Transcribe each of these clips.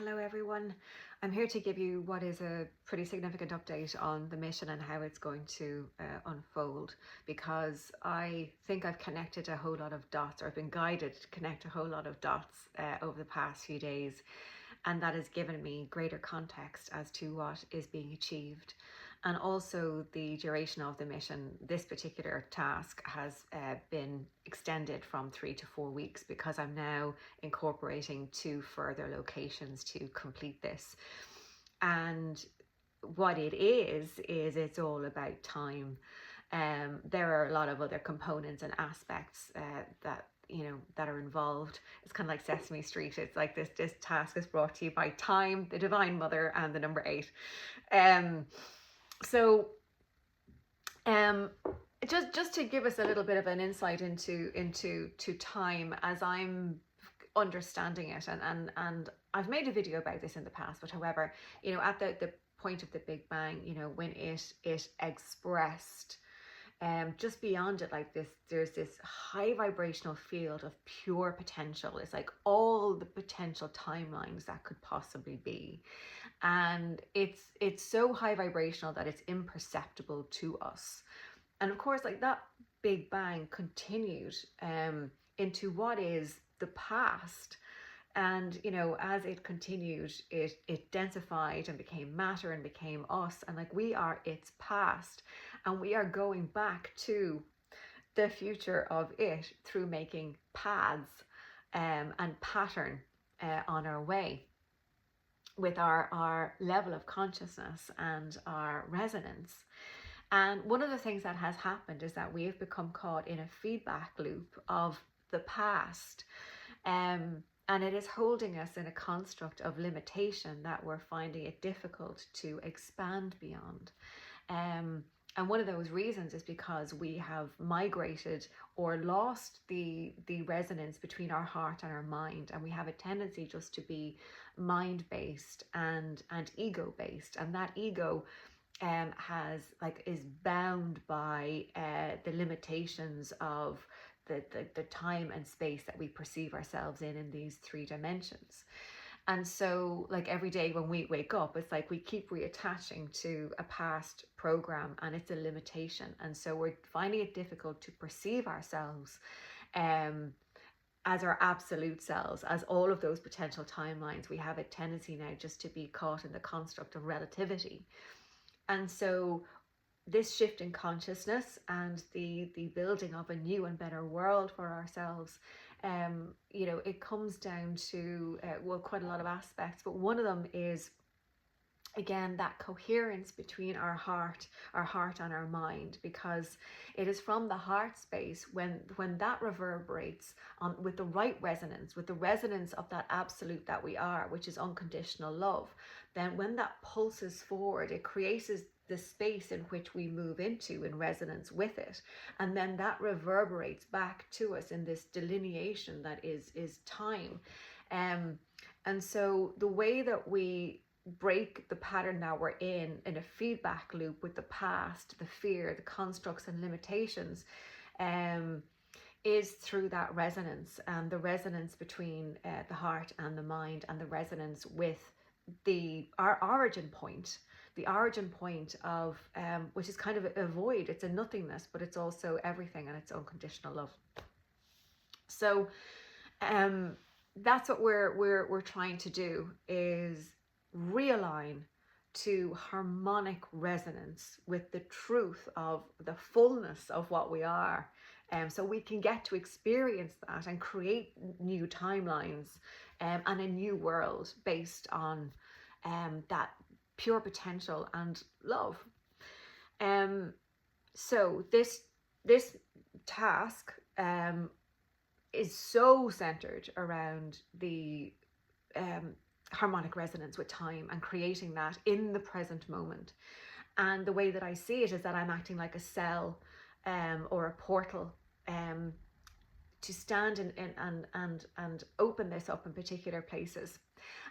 Hello everyone. I'm here to give you what is a pretty significant update on the mission and how it's going to unfold, because I think I've connected a whole lot of dots, or I've been guided to connect a whole lot of dots over the past few days, and that has given me greater context as to what is being achieved. And also the duration of the mission. This particular task has been extended from 3 to 4 weeks, because I'm now incorporating 2 further locations to complete this. And what it is it's all about time. There are a lot of other components and aspects that are involved. It's kind of like Sesame Street. It's like this task is brought to you by time, the Divine Mother, and the number 8. So just to give us a little bit of an insight into time as I'm understanding it, and I've made a video about this in the past, but however, at the point of the Big Bang, when it expressed just beyond it, like this, there's this high vibrational field of pure potential. It's like all the potential timelines that could possibly be, and it's so high vibrational that it's imperceptible to us. And of course, like that Big Bang continued into what is the past. And as it continued, it densified and became matter and became us, and like we are its past, and we are going back to the future of it through making paths and pattern on our way with our level of consciousness and our resonance. And one of the things that has happened is that we have become caught in a feedback loop of the past, and it is holding us in a construct of limitation that we're finding it difficult to expand beyond. And one of those reasons is because we have migrated or lost the resonance between our heart and our mind, and we have a tendency just to be mind-based and ego-based, and that ego is bound by the limitations of the time and space that we perceive ourselves in these 3 dimensions. And so, like, every day when we wake up, it's like we keep reattaching to a past program, and it's a limitation. And so we're finding it difficult to perceive ourselves as our absolute selves, as all of those potential timelines. We have a tendency now just to be caught in the construct of relativity. And so this shift in consciousness and the building of a new and better world for ourselves, it comes down to quite a lot of aspects, but one of them is, again, that coherence between our heart and our mind, because it is from the heart space when that reverberates with the right resonance, with the resonance of that absolute that we are, which is unconditional love. Then when that pulses forward, it creates the space in which we move into in resonance with it, and then that reverberates back to us in this delineation that is time. And so the way that we break the pattern that we're in a feedback loop with the past, the fear, the constructs and limitations, is through that resonance, and the resonance between the heart and the mind, and the resonance with our origin point, the origin point of which is kind of a void. It's a nothingness, but it's also everything, and it's unconditional love. So that's what we're trying to do, is realign to harmonic resonance with the truth of the fullness of what we are, so we can get to experience that and create new timelines and a new world based on that pure potential and love. So this task is so centered around the harmonic resonance with time and creating that in the present moment. And the way that I see it is that I'm acting like a cell or a portal to stand and open this up in particular places,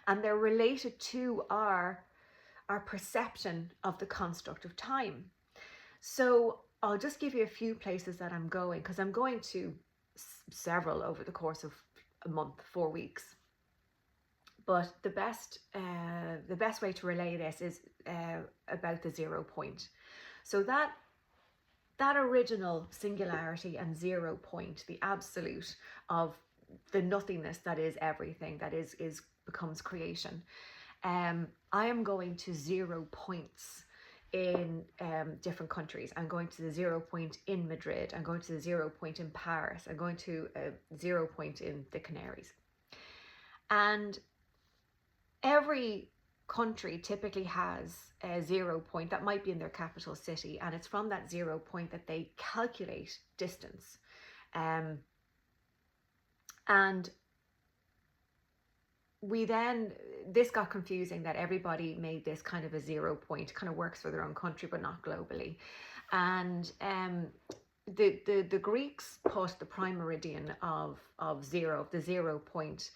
and they're related to our perception of the construct of time. So I'll just give you a few places that I'm going, because I'm going to several over the course of a month, 4 weeks. But the best way to relay this is about the 0 point. So that original singularity and 0 point, the absolute of the nothingness that is everything, that is becomes creation. I am going to 0 points in different countries. I'm going to the 0 point in Madrid. I'm going to the 0 point in Paris. I'm going to a 0 point in the Canaries. And every country typically has a 0 point that might be in their capital city, and it's from that 0 point that they calculate distance. And this got confusing, that everybody made this kind of a 0 point, kind of works for their own country but not globally. And the Greeks put the prime meridian of zero, the 0 point,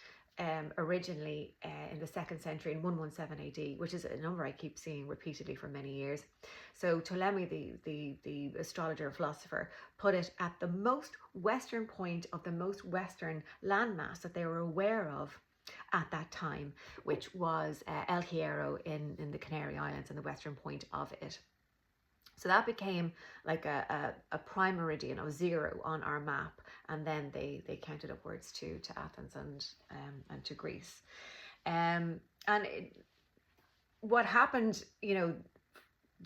originally in the 2nd century in 117 AD, which is a number I keep seeing repeatedly for many years. So Ptolemy, the astrologer philosopher, put it at the most western point of the most western landmass that they were aware of at that time, which was El Hierro in the Canary Islands, and the western point of it. So that became like a prime meridian of 0 on our map, and then they counted upwards to Athens and to Greece. What happened,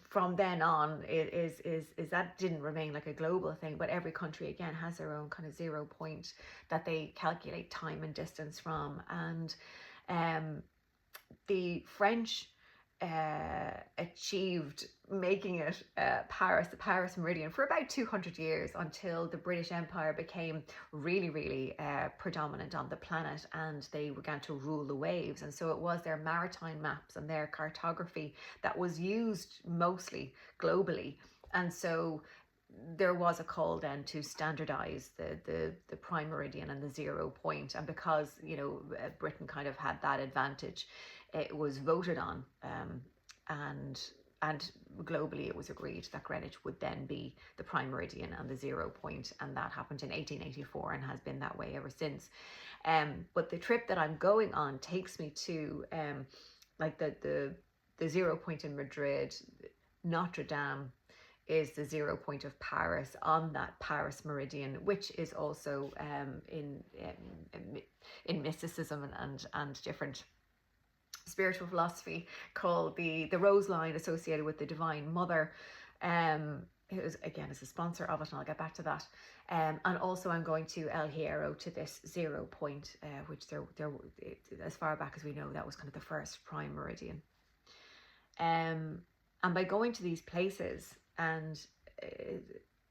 from then on is that didn't remain like a global thing, but every country again has their own kind of 0 point that they calculate time and distance from. And the French achieved making it the Paris Meridian for about 200 years, until the British Empire became really, really predominant on the planet, and they began to rule the waves. And so it was their maritime maps and their cartography that was used mostly globally. And so there was a call then to standardize the prime meridian and the 0 point. And because Britain kind of had that advantage, it was voted on, and globally it was agreed that Greenwich would then be the prime meridian and the 0 point, and that happened in 1884 and has been that way ever since. But the trip that I'm going on takes me to like the 0 point in Madrid. Notre Dame is the 0 point of Paris on that Paris Meridian, which is also in mysticism and different spiritual philosophy called the rose line, associated with the Divine Mother, who is again is a sponsor of it, and I'll get back to that. And also I'm going to El Hierro, to this 0 point, which there as far back as we know, that was kind of the first prime meridian. And by going to these places, and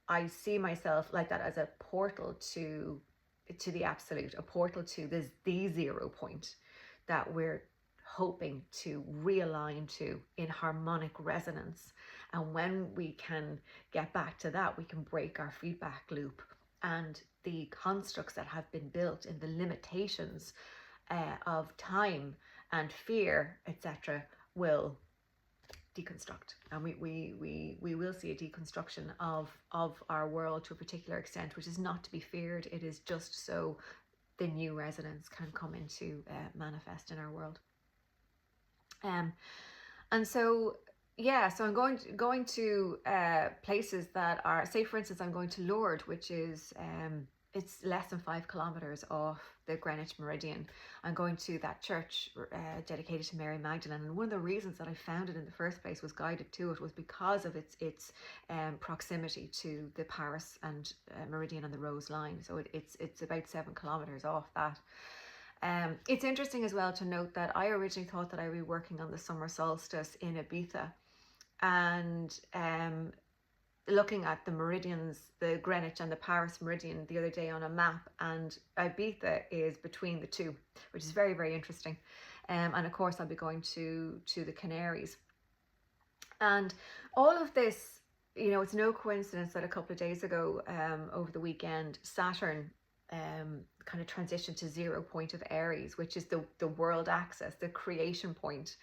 I see myself like that as a portal to the absolute, a portal to the 0 point that we're hoping to realign to in harmonic resonance. And when we can get back to that, we can break our feedback loop, and the constructs that have been built in the limitations of time and fear, etc., will deconstruct, and we will see a deconstruction of our world to a particular extent, which is not to be feared. It is just so the new resonance can come into manifest in our world. And so so I'm going to places that are, say for instance, I'm going to Lourdes, which is it's less than 5 kilometers off the Greenwich Meridian. I'm going to that church dedicated to Mary Magdalene, and one of the reasons that I found it in the first place, was guided to it, was because of its proximity to the Paris and Meridian and the Rose Line. So it's about 7 kilometers off that. It's interesting as well to note that I originally thought that I would be working on the summer solstice in Ibiza, and looking at the meridians, the Greenwich and the Paris Meridian, the other day on a map, and Ibiza is between the two, which is very, very interesting. And of course I'll be going to the Canaries. And all of this, it's no coincidence that a couple of days ago, over the weekend, Saturn kind of transitioned to 0 point of Aries, which is the world axis, the creation point.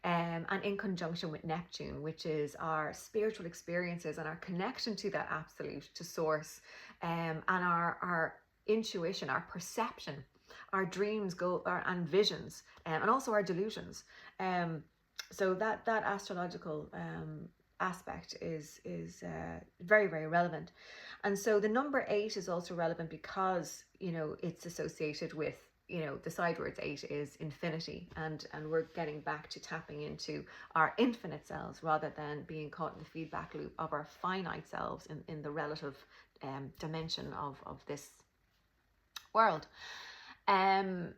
And in conjunction with Neptune, which is our spiritual experiences and our connection to that absolute, to source, and our intuition, our perception our dreams and visions, and also our delusions. So that astrological aspect is very, very relevant. And so the number 8 is also relevant because, you know, it's associated with, you know, the side words 8 is infinity, and we're getting back to tapping into our infinite selves rather than being caught in the feedback loop of our finite selves in the relative dimension of this world. And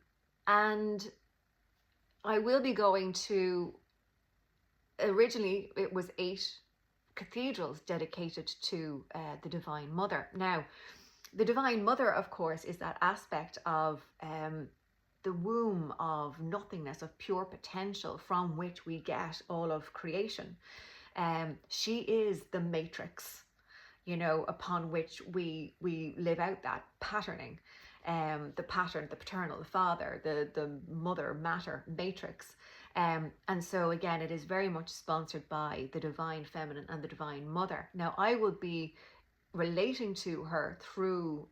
I will be going to, originally it was 8 cathedrals dedicated to the Divine Mother. Now, the Divine Mother, of course, is that aspect of the womb of nothingness, of pure potential from which we get all of creation. She is the matrix, you know, upon which we live out that patterning. The pattern, the paternal, the father, the mother matter matrix. And so again, it is very much sponsored by the Divine Feminine and the Divine Mother. Now, I will be relating to her through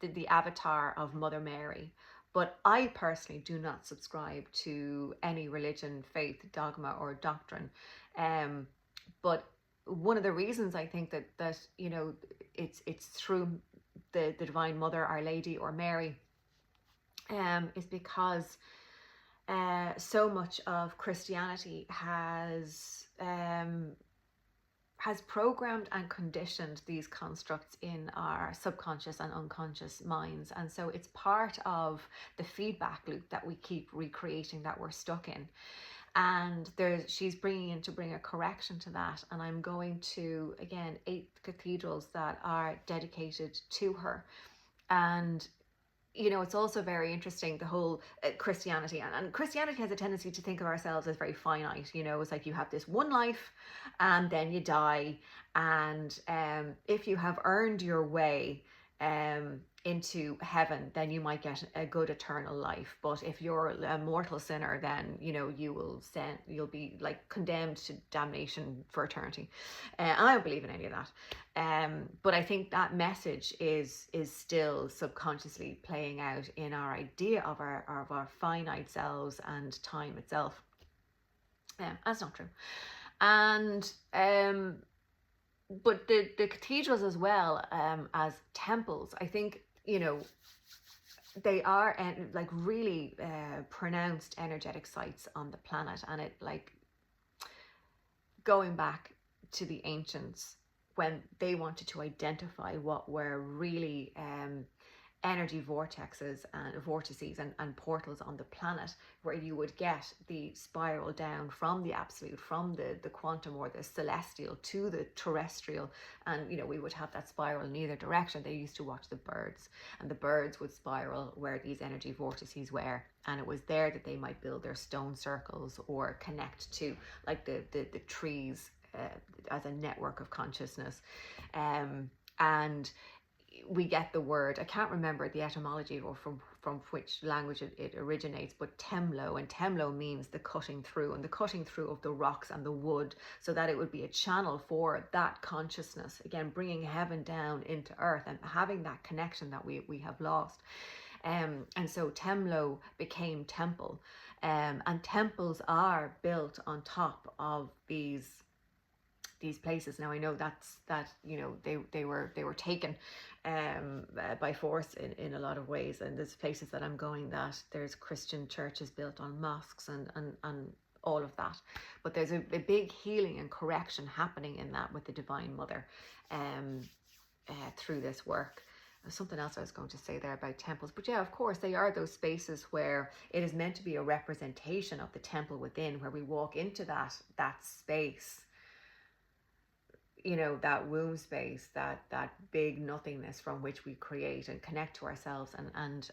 the avatar of Mother Mary, but I personally do not subscribe to any religion, faith, dogma, or doctrine. But one of the reasons I think that you know, it's through the Divine Mother, Our Lady, or Mary, is because so much of Christianity has programmed and conditioned these constructs in our subconscious and unconscious minds. And so it's part of the feedback loop that we keep recreating, that we're stuck in. And she's bringing in to bring a correction to that. And I'm going to, again, 8 cathedrals that are dedicated to her. And you know, it's also very interesting, the whole Christianity, and Christianity has a tendency to think of ourselves as very finite. You know, it's like you have this one life and then you die, and if you have earned your way into heaven, then you might get a good eternal life. But if you're a mortal sinner, then, you know, you'll be like condemned to damnation for eternity. And I don't believe in any of that. But I think that message is still subconsciously playing out in our idea of our finite selves and time itself. That's not true. And but the cathedrals as well, as temples, I think, you know, they are like really pronounced energetic sites on the planet. And it, like, going back to the ancients, when they wanted to identify what were really energy vortices and portals on the planet, where you would get the spiral down from the absolute, from the quantum or the celestial to the terrestrial, and, you know, we would have that spiral in either direction. They used to watch the birds, and the birds would spiral where these energy vortices were, and it was there that they might build their stone circles or connect to, like, the trees as a network of consciousness. And we get the word, I can't remember the etymology or from which language it originates, but temlo, and temlo means the cutting through, and the cutting through of the rocks and the wood, so that it would be a channel for that consciousness, again bringing heaven down into earth and having that connection that we have lost. And so temlo became temple, and temples are built on top of these places. Now, I know that you know, they were taken by force in a lot of ways, and there's places that I'm going that there's Christian churches built on mosques and all of that, but there's a big healing and correction happening in that with the Divine Mother through this work. There's something else I was going to say there about temples, but yeah, of course, they are those spaces where it is meant to be a representation of the temple within, where we walk into that space, you know, that womb space, that big nothingness from which we create and connect to ourselves. And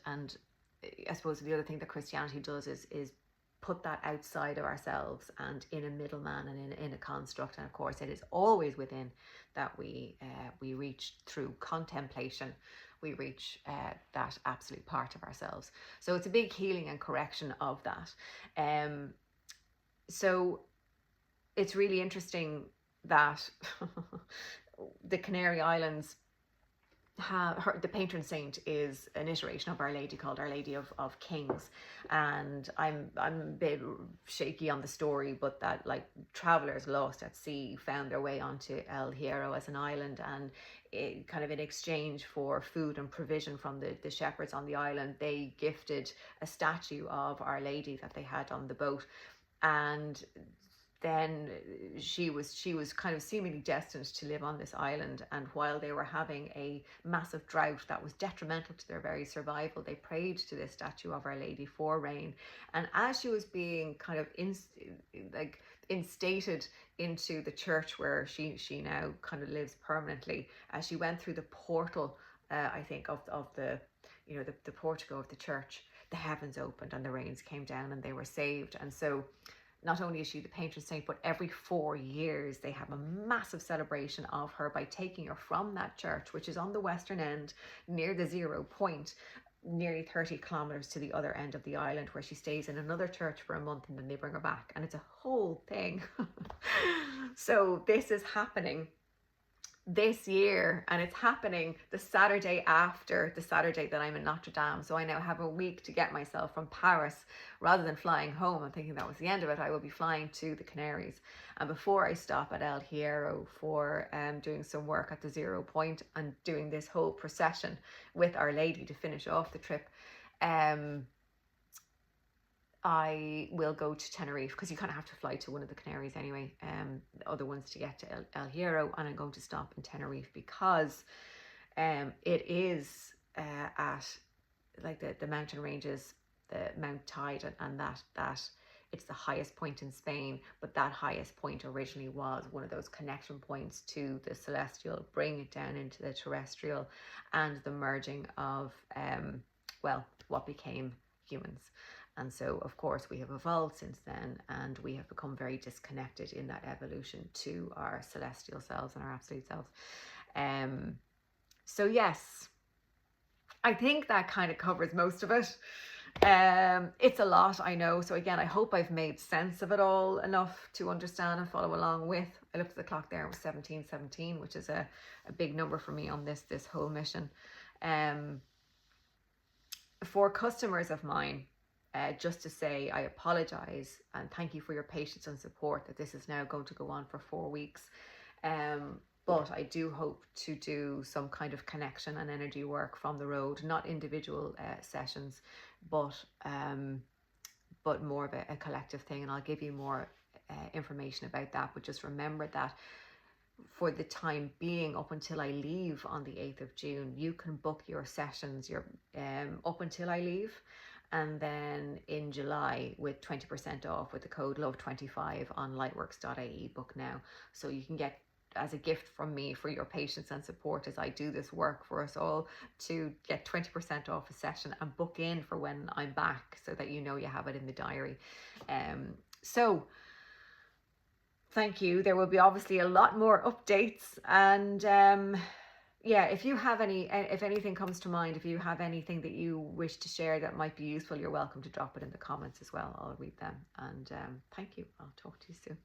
I suppose the other thing that Christianity does is put that outside of ourselves and in a middleman and in a construct. And of course, it is always within that we reach through contemplation. We reach that absolute part of ourselves. So it's a big healing and correction of that. So it's really interesting that the Canary Islands the patron saint is an iteration of Our Lady called Our Lady of Kings, and I'm a bit shaky on the story, but that like travelers lost at sea found their way onto El Hierro as an island, and it, kind of in exchange for food and provision from the shepherds on the island, they gifted a statue of Our Lady that they had on the boat. And then she was kind of seemingly destined to live on this island, and while they were having a massive drought that was detrimental to their very survival, they prayed to this statue of Our Lady for rain. And as she was being kind of instated into the church where she now kind of lives permanently, as she went through the portal, I think of the, you know, the portico of the church, the heavens opened and the rains came down and they were saved. And so not only is she the patron saint, but every 4 years they have a massive celebration of her by taking her from that church, which is on the western end near the 0 point, nearly 30 kilometers to the other end of the island, where she stays in another church for a month, and then they bring her back, and it's a whole thing. So this is happening this year, and it's happening the Saturday after the Saturday that I'm in Notre Dame. So I now have a week to get myself from Paris. Rather than flying home and thinking that was the end of it, I will be flying to the Canaries, and before I stop at El Hierro for doing some work at the 0 point and doing this whole procession with Our Lady to finish off the trip, I will go to Tenerife, because you kind of have to fly to one of the Canaries anyway, the other ones to get to El Hierro, and I'm going to stop in Tenerife because it is at like the mountain ranges, the Mount Tide, and that it's the highest point in Spain, but that highest point originally was one of those connection points to the celestial, bring it down into the terrestrial, and the merging of well, what became humans. And so, of course, we have evolved since then, and we have become very disconnected in that evolution to our celestial selves and our absolute selves. So yes, I think that kind of covers most of it. It's a lot, I know. So again, I hope I've made sense of it all enough to understand and follow along with. I looked at the clock there, it was 17:17, which is a big number for me on this whole mission. For customers of mine, just to say I apologize and thank you for your patience and support that this is now going to go on for 4 weeks. But I do hope to do some kind of connection and energy work from the road, not individual sessions, but more of a collective thing. And I'll give you more information about that. But just remember that for the time being, up until I leave on the 8th of June, you can book your sessions up until I leave. And then in July with 20% off with the code LOVE25 on lightworks.ie, book now. So you can get, as a gift from me for your patience and support as I do this work for us all, to get 20% off a session and book in for when I'm back, so that you know you have it in the diary. So thank you. There will be obviously a lot more updates, and yeah, if you have if anything comes to mind, if you have anything that you wish to share that might be useful, you're welcome to drop it in the comments as well. I'll read them, and thank you. I'll talk to you soon.